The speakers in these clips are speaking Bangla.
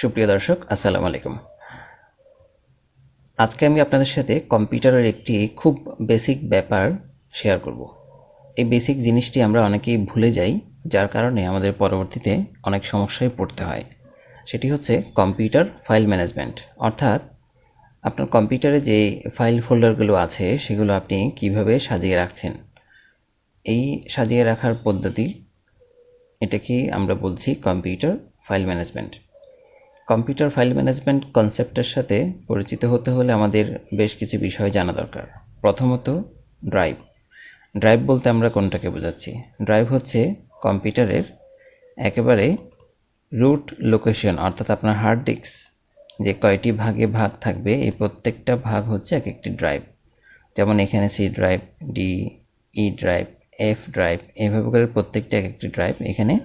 সুপ্রিয় দর্শক, আসসালামু আলাইকুম। আজকে আমি আপনাদের সাথে কম্পিউটারের একটি খুব বেসিক ব্যাপার শেয়ার করব। এই বেসিক জিনিসটি আমরা অনেকেই ভুলে যাই, যার কারণে আমাদের পরবর্তীতে অনেক সমস্যায় পড়তে হয়। সেটি হচ্ছে কম্পিউটার ফাইল ম্যানেজমেন্ট। অর্থাৎ আপনার কম্পিউটারে যে ফাইল ফোল্ডারগুলো আছে সেগুলো আপনি কিভাবে সাজিয়ে রাখছেন, এই সাজিয়ে রাখার পদ্ধতি, এটাকেই আমরা বলছি computer file management. Computer file management কনসেপ্টের সাথে পরিচিত হতে হলে আমাদের বেশ কিছু বিষয় জানা দরকার। প্রথমত, ড্রাইভ। ড্রাইভ বলতে আমরা কোনটাকে বোঝাচ্ছি? ড্রাইভ হচ্ছে কম্পিউটারের একেবারে রুট লোকেশন, অর্থাৎ আপনার হার্ড ডিস্ক যে কয়টি ভাগে ভাগ থাকবে, এই প্রত্যেকটা ভাগ হচ্ছে এক একটি ড্রাইভ। যেমন এখানে C drive, D, E drive, F drive, এইভাবে করে প্রত্যেকটা এক একটি ড্রাইভ। এখানে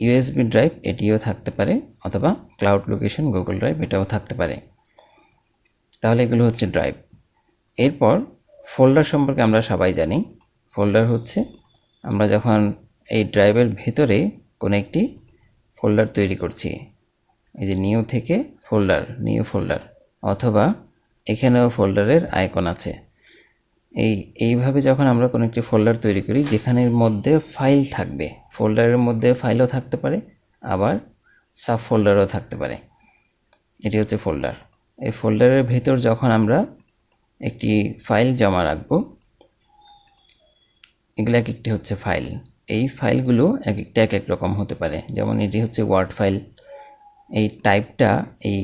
ইউএসবি ড্রাইভ এটিও থাকতে পারে, অথবা ক্লাউড লোকেশন গুগল ড্রাইভ এটাও থাকতে পারে। তাহলে এগুলো হচ্ছে ড্রাইভ। এরপর ফোল্ডার সম্পর্কে আমরা সবাই জানি। ফোল্ডার হচ্ছে আমরা যখন এই ড্রাইভের ভেতরে কোনো একটি ফোল্ডার তৈরি করছি, এই যে নিউ থেকে ফোল্ডার, নিউ ফোল্ডার, অথবা এখানেও ফোল্ডারের আইকন আছে। এইভাবে যখন আমরা কোনো একটি ফোল্ডার তৈরি করি যেখানের মধ্যে ফাইল থাকবে, ফোল্ডারের মধ্যে ফাইলও থাকতে পারে, আবার সাব ফোল্ডারও থাকতে পারে, এটি হচ্ছে ফোল্ডার। এই ফোল্ডারের ভেতর যখন আমরা একটি ফাইল জমা রাখবো, এগুলো এক একটি হচ্ছে ফাইল। এই ফাইলগুলো এক একটা এক এক রকম হতে পারে। যেমন এটি হচ্ছে ওয়ার্ড ফাইল, এই টাইপটা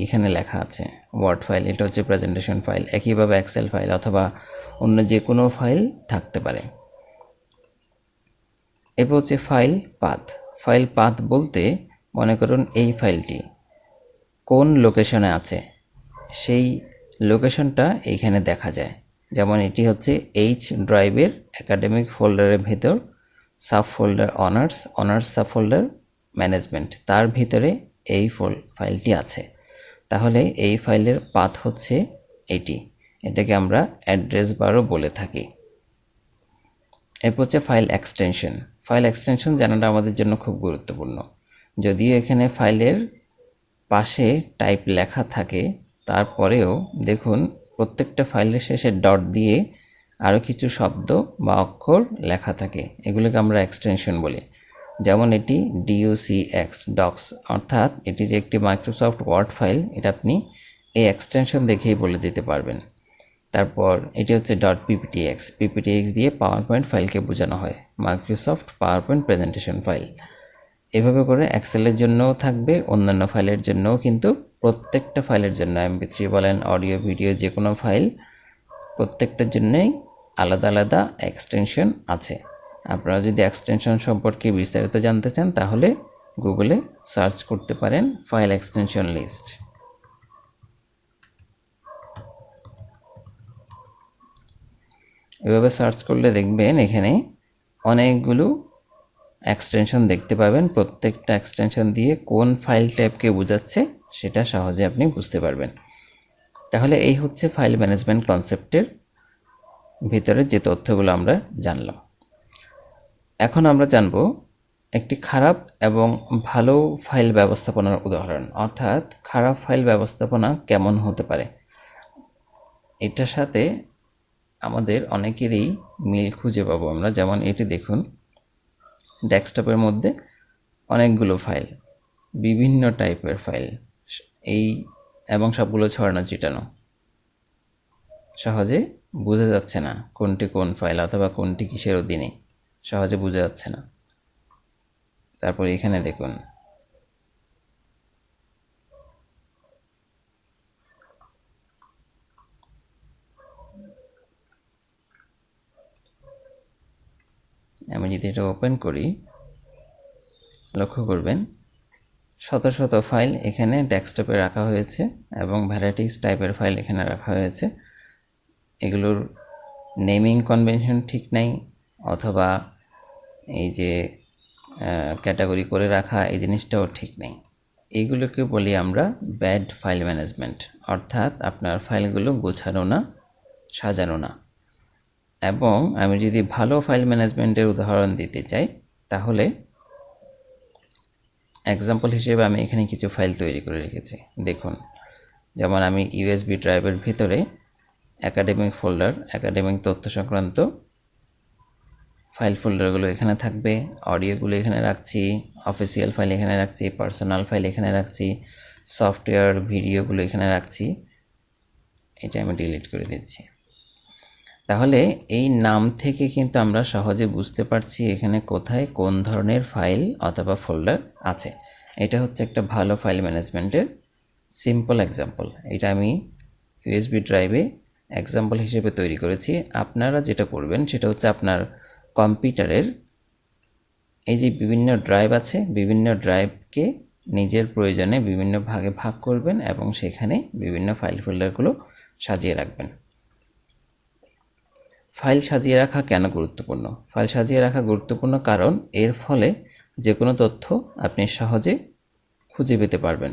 এখানে লেখা আছে ওয়ার্ড ফাইল। এটা হচ্ছে প্রেজেন্টেশন ফাইল। একইভাবে এক্সেল ফাইল অথবা অন্য যে কোনো ফাইল থাকতে পারে। এরপর হচ্ছে ফাইল পাথ। ফাইল পাথ বলতে মনে করুন এই ফাইলটি কোন লোকেশনে আছে সেই লোকেশনটা এইখানে দেখা যায়। যেমন এটি হচ্ছে এইচ ড্রাইভের একাডেমিক ফোল্ডারের ভেতর sub folder honours sub folder management, তার ভিতরে এই ফাইলটি আছে। তাহলে এই ফাইলের পাথ হচ্ছে এটাকে আমরা অ্যাড্রেস বারও বলে থাকি। এরপর হচ্ছে ফাইল এক্সটেনশন। ফাইল এক্সটেনশন জানাটা আমাদের জন্য খুব গুরুত্বপূর্ণ। যদিও এখানে ফাইলের পাশে টাইপ লেখা থাকে, তারপরেও দেখুন প্রত্যেকটা ফাইলের শেষে ডট দিয়ে আরও কিছু শব্দ বা অক্ষর লেখা থাকে, এগুলোকে আমরা এক্সটেনশন বলি। যেমন এটি DOCX ডক্স, অর্থাৎ এটি যে একটি মাইক্রোসফট ওয়ার্ড ফাইল, এটা আপনি এই এক্সটেনশন দেখেই বলে দিতে পারবেন। তারপর এটি হচ্ছে PPTX দিয়ে পাওয়ার পয়েন্ট ফাইলকে বোঝানো হয়, Microsoft power point presentation file. এভাবে করে এক্সেলের জন্যও থাকবে, অন্যান্য ফাইলের জন্যও, কিন্তু প্রত্যেকটা ফাইলের জন্য MP3 বলেন, অডিও ভিডিও, যে কোনো ফাইল, প্রত্যেকটার জন্যই আলাদা আলাদা এক্সটেনশন আছে। আপনারা যদি এক্সটেনশন সম্পর্কে বিস্তারিত জানতে চান তাহলে গুগলে সার্চ করতে পারেন ফাইল এক্সটেনশন লিস্ট। এভাবে সার্চ করলে দেখবেন এখানে অনেকগুলো এক্সটেনশন দেখতে পাবেন। প্রত্যেকটা এক্সটেনশন দিয়ে কোন ফাইল টাইপকে বোঝাচ্ছে সেটা সহজে আপনি বুঝতে পারবেন। তাহলে এই হচ্ছে ফাইল ম্যানেজমেন্ট কনসেপ্টের ভিতরে যে তথ্যগুলো আমরা জানলাম। এখন আমরা জানব একটি খারাপ এবং ভালো ফাইল ব্যবস্থাপনার উদাহরণ, অর্থাৎ খারাপ ফাইল ব্যবস্থাপনা কেমন হতে পারে। এটার সাথে আমাদের অনেকেরই মিল খুঁজে পাবো আমরা। যেমন এটি দেখুন, ডেস্কটপের মধ্যে অনেকগুলো ফাইল, বিভিন্ন টাইপের ফাইল, এবং সবগুলো ছড়ানো ছিটানো, সহজে বোঝা যাচ্ছে না কোনটি কোন ফাইল অথবা কোনটি কিসের অধীনে, সহজে বোঝা যাচ্ছে না। তারপর এখানে দেখুন, আমি যদি এটা ওপেন করি, লক্ষ্য করবেন শত শত ফাইল এখানে ডেস্কটপে রাখা হয়েছে এবং ভ্যারাইটিস টাইপের ফাইল এখানে রাখা হয়েছে। এগুলোর নেমিং কনভেনশন ঠিক নাই, অথবা এই যে ক্যাটাগরি করে রাখা এই জিনিসটাও ঠিক নেই। এইগুলোকে বলি আমরা ব্যাড ফাইল ম্যানেজমেন্ট, অর্থাৎ আপনার ফাইলগুলো গোছানো না, সাজানো না। এবং আমি যদি ভালো ফাইল ম্যানেজমেন্টের উদাহরণ দিতে চাই তাহলে এক্সাম্পল হিসেবে আমি এখানে কিছু ফাইল তৈরি করে রেখেছি। দেখুন, যেমন আমি ইউএসবি ড্রাইভের ভিতরে একাডেমিক ফোল্ডার, একাডেমিক তথ্য সংক্রান্ত ফাইল ফোল্ডারগুলো এখানে থাকবে, অডিওগুলো এখানে রাখছি, অফিসিয়াল ফাইল এখানে রাখছি, পার্সোনাল ফাইল এখানে রাখছি, সফটওয়্যার ভিডিওগুলো এখানে রাখছি। এটা আমি ডিলিট করে দিচ্ছি। তাহলে এই নাম থেকে কিন্তু আমরা সহজে বুঝতে পারছি এখানে কোথায় কোন ধরনের ফাইল অথবা ফোল্ডার আছে। এটা হচ্ছে একটা ভালো ফাইল ম্যানেজমেন্টের সিম্পল এক্সাম্পল। এটা আমি ইউএসবি ড্রাইভে এক্সাম্পল হিসেবে তৈরি করেছি। আপনারা যেটা করবেন সেটা হচ্ছে আপনার কম্পিউটারের এই যে বিভিন্ন ড্রাইভ আছে, বিভিন্ন ড্রাইভকে নিজের প্রয়োজনে বিভিন্ন ভাগে ভাগ করবেন এবং সেখানে বিভিন্ন ফাইল ফোল্ডারগুলো সাজিয়ে রাখবেন। ফাইল সাজিয়ে রাখা কেন গুরুত্বপূর্ণ? ফাইল সাজিয়ে রাখা গুরুত্বপূর্ণ কারণ এর ফলে যে কোনো তথ্য আপনি সহজে খুঁজে পেতে পারবেন।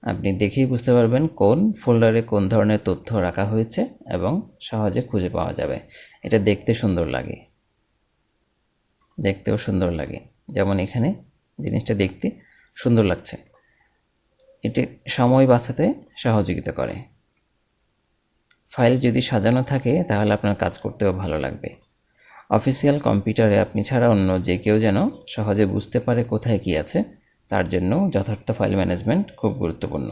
আপনি দেখেই বুঝতে পারবেন কোন ফোল্ডারে কোন ধরনের তথ্য রাখা হয়েছে এবং সহজে খুঁজে পাওয়া যাবে। এটা দেখতে সুন্দর লাগে, দেখতেও সুন্দর লাগে। যেমন এখানে জিনিসটা দেখতে সুন্দর লাগছে। এটি সময় বাঁচাতে সহযোগিতা করে। ফাইল যদি সাজানো থাকে তাহলে আপনার কাজ করতেও ভালো লাগবে। অফিসিয়াল কম্পিউটারে আপনি ছাড়া অন্য যে কেউ যেন সহজে বুঝতে পারে কোথায় কী আছে, তার জন্য যথার্থ ফাইল ম্যানেজমেন্ট খুব গুরুত্বপূর্ণ।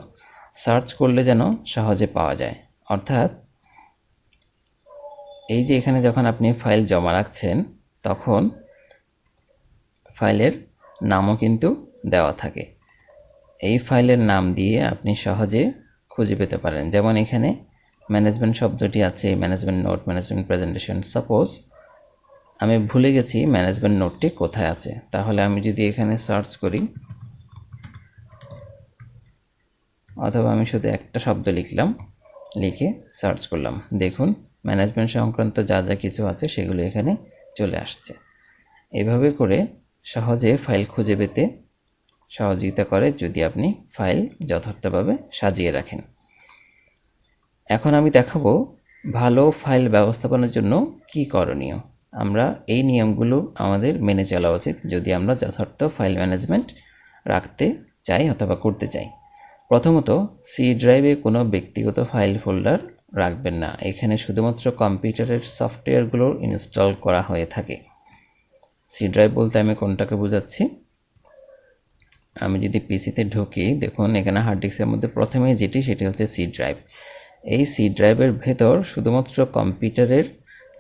সার্চ করলে যেন সহজে পাওয়া যায়। অর্থাৎ এই যে এখানে যখন আপনি ফাইল জমা রাখছেন তখন ফাইলের নামও কিন্তু দেওয়া থাকে। এই ফাইলের নাম দিয়ে আপনি সহজে খুঁজে পেতে পারেন। যেমন এখানে ম্যানেজমেন্ট শব্দটি আছে, management note, management presentation. Suppose আমি ভুলে গেছি ম্যানেজমেন্ট নোটটি কোথায় আছে, তাহলে আমি যদি এখানে সার্চ করি অথবা আমি শুধু একটা শব্দ লিখলাম, লিখে সার্চ করলাম, দেখুন ম্যানেজমেন্ট সংক্রান্ত যা যা কিছু আছে সেগুলো এখানে চলে আসছে। এভাবে করে সহজে ফাইল খুঁজে পেতে সহযোগিতা করে যদি আপনি ফাইল যথার্থভাবে সাজিয়ে রাখেন। এখন আমি দেখাবো ভালো ফাইল ব্যবস্থাপনার জন্য কি করণীয়। আমরা এই নিয়মগুলো আমাদের মেনে চলা উচিত যদি আমরা যথার্থ ফাইল ম্যানেজমেন্ট রাখতে চাই অথবা করতে চাই। প্রথমত, সি ড্রাইভে কোনো ব্যক্তিগত ফাইল ফোল্ডার রাখবেন না। এখানে শুধুমাত্র কম্পিউটারের সফটওয়্যারগুলো ইনস্টল করা হয়ে থাকে। সি ড্রাইভ বলতে আমি কোনটাকে বোঝাচ্ছি, আমি যদি পিসিতে ঢুকি, দেখুন এখানে হার্ড ডিস্কের মধ্যে প্রথমে যেটি সেটি হচ্ছে সি ড্রাইভ। এই সি ড্রাইভের ভেতর শুধুমাত্র কম্পিউটারের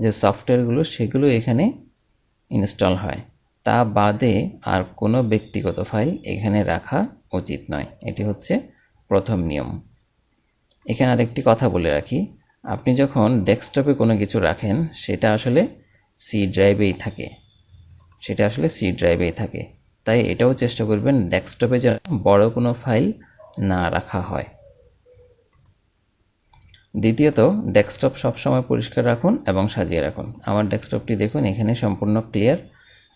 যে সফটওয়্যারগুলো সেগুলো এখানে ইনস্টল হয়। তা বাদে আর কোনো ব্যক্তিগত ফাইল এখানে রাখা উচিত নয়। এটি হচ্ছে প্রথম নিয়ম। এখানে আরেকটি কথা বলে রাখি, আপনি যখন ডেস্কটপে কোনো কিছু রাখেন সেটা আসলে সি ড্রাইভেই থাকে, তাই এটাও চেষ্টা করবেন ডেস্কটপে যেন বড় কোনো ফাইল না রাখা হয়। দ্বিতীয়ত, ডেস্কটপ সবসময় পরিষ্কার রাখুন এবং সাজিয়ে রাখুন। আমার ডেস্কটপটি দেখুন এখানে সম্পূর্ণ ক্লিয়ার।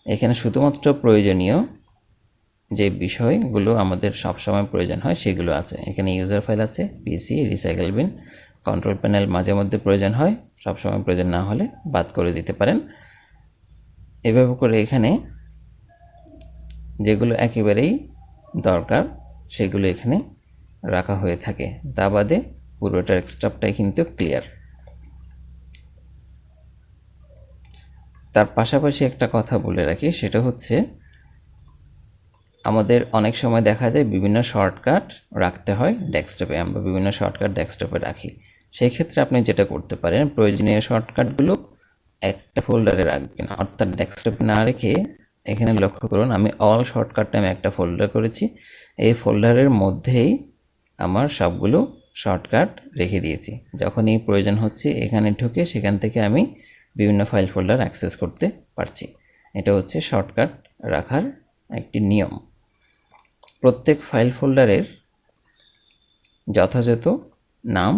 এখানে শুধুমাত্র প্রয়োজনীয় যে বিষয়গুলো আমাদের সবসময় প্রয়োজন হয় সেগুলো আছে। এখানে ইউজার ফাইল আছে, পিসি, রিসাইকেল বিন, কন্ট্রোল প্যানেল মাঝে মধ্যে প্রয়োজন হয়, সবসময় প্রয়োজন না হলে বাদ করে দিতে পারেন। এভাবে করে এখানে যেগুলো একেবারেই দরকার সেগুলো এখানে রাখা হয়ে থাকে। তা বাদে পুরোটার ডেস্কটপটাই কিন্তু ক্লিয়ার। তার পাশাপাশি একটা কথা বলে রাখি, সেটা হচ্ছে আমাদের অনেক সময় দেখা যায় বিভিন্ন শর্টকাট রাখতে হয় ডেস্কটপে, আমরা বিভিন্ন শর্টকাট ডেস্কটপে রাখি। সেই ক্ষেত্রে আপনি যেটা করতে পারেন, প্রয়োজনীয় শর্টকাটগুলো একটা ফোল্ডারে রাখবেন, অর্থাৎ ডেস্কটপে না রেখে এখানে লক্ষ্য করুন আমি অল শর্টকাট নামে একটা ফোল্ডার করেছি। এই ফোল্ডারের মধ্যেই আমার সবগুলো শর্টকাট রেখে দিয়েছি। যখনই প্রয়োজন হচ্ছে এখানে ঢুকে সেখান থেকে আমি বিভিন্ন ফাইল ফোল্ডার অ্যাক্সেস করতে পারছি। এটা হচ্ছে শর্টকাট রাখার একটি নিয়ম। প্রত্যেক ফাইল ফোল্ডারের যথাযথ নাম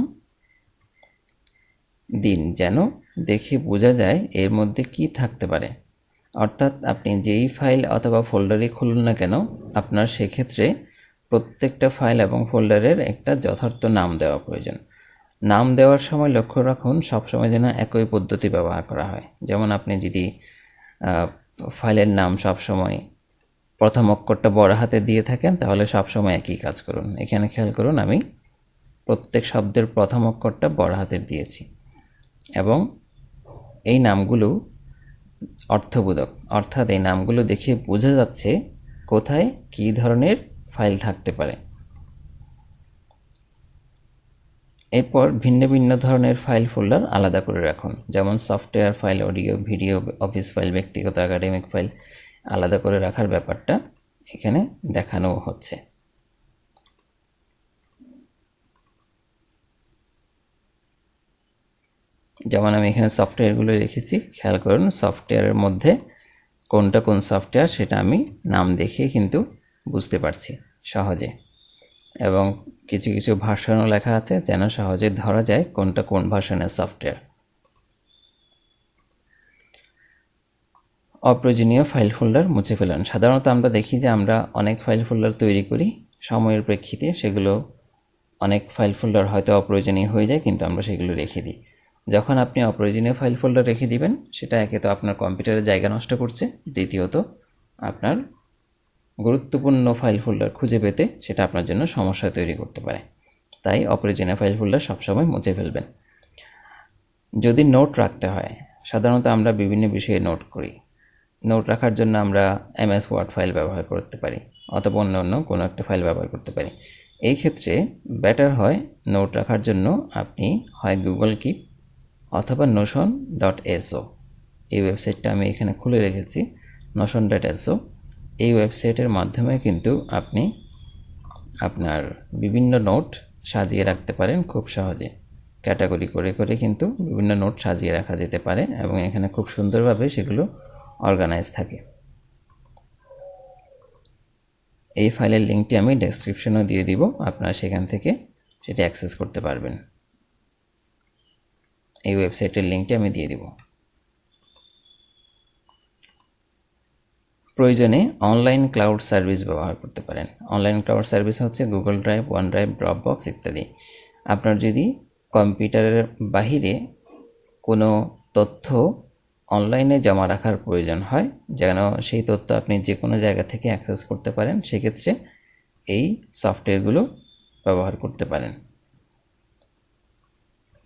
দিন যেন দেখে বোঝা যায় এর মধ্যে কি থাকতে পারে। অর্থাৎ আপনি যেই ফাইল অথবা ফোল্ডারই খুলুন না কেন, আপনার সেক্ষেত্রে প্রত্যেকটা ফাইল এবং ফোল্ডারের একটা যথার্থ নাম দেওয়া প্রয়োজন। নাম দেওয়ার সময় লক্ষ্য রাখুন সবসময় যেন একই পদ্ধতি ব্যবহার করা হয়। যেমন আপনি যদি ফাইলের নাম সবসময় প্রথম অক্ষরটা বড় হাতে দিয়ে থাকেন তাহলে সবসময় একই কাজ করুন। এখানে খেয়াল করুন, আমি প্রত্যেক শব্দের প্রথম অক্ষরটা বড় হাতের দিয়েছি এবং এই নামগুলো অর্থবোধক, অর্থাৎ এই নামগুলো দেখে বোঝা যাচ্ছে কোথায় কী ধরনের ফাইল থাকতে পারে। এরপর ভিন্ন ভিন্ন ধরনের ফাইল ফোল্ডার আলাদা করে রাখুন, যেমন software file, audio, video, office file, ব্যক্তিগত একাডেমিক ফাইল আলাদা করে রাখার ব্যাপারটা এখানে দেখানো হচ্ছে। যেমন আমি এখানে সফটওয়্যারগুলো রেখেছি, খেয়াল করুন সফটওয়্যারের মধ্যে কোনটা কোন সফটওয়্যার সেটা আমি নাম দেখে কিন্তু বুঝতে পারছি সহজে, এবং কিছু কিছু ভার্সনও লেখা আছে যেন সহজে ধরা যায় কোনটা কোন ভার্সনের সফটওয়্যার। অপ্রয়োজনীয় ফাইল ফোল্ডার মুছে ফেলুন। সাধারণত আমরা দেখি যে আমরা অনেক ফাইল ফোল্ডার তৈরি করি, সময়ের প্রেক্ষিতে সেগুলো অনেক ফাইল ফোল্ডার হয়তো অপ্রয়োজনীয় হয়ে যায়, কিন্তু আমরা সেগুলো রেখে দিই। যখন আপনি অপ্রয়োজনীয় ফাইল ফোল্ডার রেখে দিবেন, সেটা একে তো আপনার কম্পিউটারে জায়গা নষ্ট করছে, দ্বিতীয়ত আপনার গুরুত্বপূর্ণ ফাইল ফোল্ডার খুঁজে পেতে সেটা আপনার জন্য সমস্যা তৈরি করতে পারে। তাই অপ্রয়োজনীয় ফাইল ফোল্ডার সবসময় মুছে ফেলবেন। যদি নোট রাখতে হয়, সাধারণত আমরা বিভিন্ন বিষয়ে নোট করি, নোট রাখার জন্য আমরা MS ওয়ার্ড ফাইল ব্যবহার করতে পারি অথবা অন্য কোনো একটা ফাইল ব্যবহার করতে পারি। এই ক্ষেত্রে বেটার হয় নোট রাখার জন্য আপনি হয় গুগল কিপ অথবা notion.so, এই ওয়েবসাইটটা আমি এখানে খুলে রেখেছি, notion.so। এই ওয়েবসাইটের মাধ্যমে কিন্তু আপনি আপনার বিভিন্ন নোট সাজিয়ে রাখতে পারেন খুব সহজে। ক্যাটাগরি করে করে কিন্তু বিভিন্ন নোট সাজিয়ে রাখা যেতে পারে এবং এখানে খুব সুন্দরভাবে সেগুলো অর্গানাইজ থাকে। এই ফাইলের লিঙ্কটি আমি ডেসক্রিপশনেও দিয়ে দিব, আপনারা সেখান থেকে সেটি অ্যাক্সেস করতে পারবেন। এই ওয়েবসাইটের লিঙ্কটি আমি দিয়ে দিব। প্রয়োজনে অনলাইন ক্লাউড সার্ভিস ব্যবহার করতে পারেন। অনলাইন ক্লাউড সার্ভিস হচ্ছে Google drive, one drive, Dropbox ইত্যাদি। আপনার যদি কম্পিউটারের বাহিরে কোনো তথ্য অনলাইনে জমা রাখার প্রয়োজন হয়, যেন সেই তথ্য আপনি যে কোনো জায়গা থেকে অ্যাক্সেস করতে পারেন, সেক্ষেত্রে এই সফটওয়্যারগুলো ব্যবহার করতে পারেন।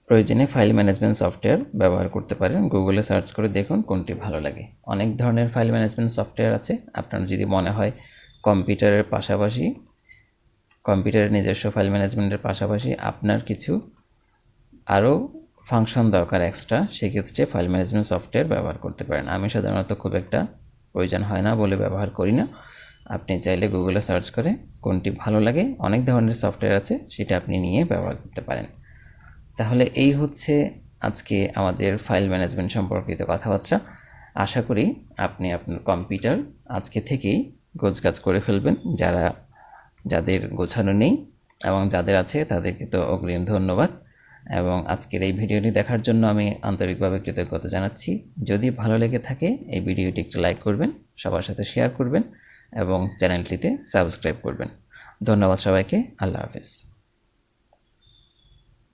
প্রয়োজনে ফাইল ম্যানেজমেন্ট সফটওয়্যার ব্যবহার করতে পারেন। গুগলে সার্চ করে দেখুন কোনটি ভালো লাগে। অনেক ধরনের ফাইল ম্যানেজমেন্ট সফটওয়্যার আছে। আপনার যদি মনে হয় কম্পিউটারের নিজস্ব ফাইল ম্যানেজমেন্টের পাশাপাশি আপনার কিছু আরও ফাংশন দরকার এক্সট্রা, সেক্ষেত্রে ফাইল ম্যানেজমেন্ট সফটওয়্যার ব্যবহার করতে পারেন। আমি সাধারণত খুব একটা প্রয়োজন হয় না বলে ব্যবহার করি না। আপনি চাইলে গুগলে সার্চ করে কোনটি ভালো লাগে, অনেক ধরনের সফটওয়্যার আছে, সেটা আপনি নিয়ে ব্যবহার করতে পারেন। তাহলে এই হচ্ছে আজকে আমাদের ফাইল ম্যানেজমেন্ট সম্পর্কিত কথাবার্তা। আশা করি আপনি আপনার কম্পিউটার আজকে থেকেই গোছগাছ করে ফেলবেন, যাদের গোছানো নেই, এবং যাদের আছে তাদেরকে তো অগ্রিম ধন্যবাদ। এবং আজকের এই ভিডিওটি দেখার জন্য আমি আন্তরিকভাবে কৃতজ্ঞতা জানাচ্ছি। যদি ভালো লেগে থাকে এই ভিডিওটি একটু লাইক করবেন, সবার সাথে শেয়ার করবেন এবং চ্যানেলটিতে সাবস্ক্রাইব করবেন। ধন্যবাদ সবাইকে। আল্লাহ হাফেজ।